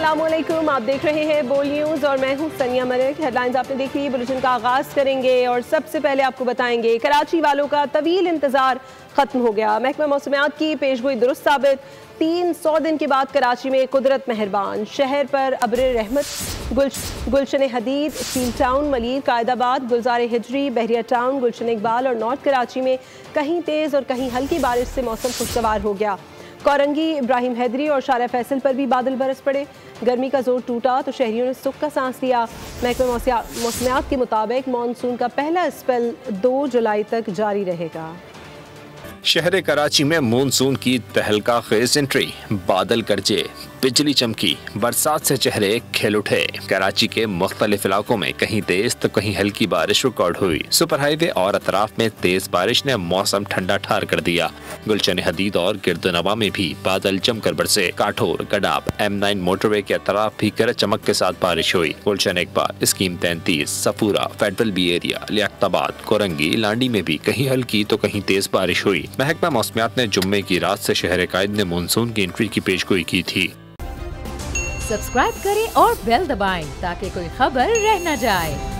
अस्सलामुअलैकुम, आप देख रहे हैं बोल न्यूज़ और मैं हूं सनिया मलिक। हेडलाइंस आपने देख ली, बुलेटिन का आगाज़ करेंगे और सबसे पहले आपको बताएंगे कराची वालों का तवील इंतज़ार ख़त्म हो गया। महकमा मौसमियात की पेशगोई दुरुस्त साबित, 300 दिन के बाद कराची में कुदरत मेहरबान। शहर पर अब्र रहमत। गुलशन हदीद, स्टील टाउन, मलीर, कायदाबाद, गुलजार हिजरी, बहरिया टाउन, गुलशन इकबाल और नॉर्थ कराची में कहीं तेज़ और कहीं हल्की बारिश से मौसम खुशगवार हो गया। कोरंगी, इब्राहिम हैदरी और शारा फैसल पर भी बादल बरस पड़े। गर्मी का जोर टूटा तो शहरियों ने सुख का सांस लिया। महकमा मौसमियात के मुताबिक मानसून का पहला स्पेल 2 जुलाई तक जारी रहेगा। शहर कराची में मानसून की तहलका खेज एंट्री। बादल गरजे, बिजली चमकी, बरसात से चेहरे खिल उठे। कराची के मुख्तलिफ इलाकों में कहीं तेज तो कहीं हल्की बारिश रिकॉर्ड हुई। सुपर हाईवे और अतराफ में तेज बारिश ने मौसम ठंडा ठार कर दिया। गुलशन हदीद और गिरदनवा में भी बादल जमकर बरसे। काठोर, गडाब, M9 मोटरवे के अतराफ भी गरज चमक के साथ बारिश हुई। Gulshan Iqbal, scheme 33, Safoora, federal B area, Liaquatabad, Korangi, Landhi में भी कहीं हल्की तो कहीं तेज बारिश हुई। महकमा मौसमियात ने जुम्मे की रात से शहर कायद ने मानसून की एंट्री की पेशगोई की थी। सब्सक्राइब करें और बेल दबाएं ताकि कोई खबर रह न जाए।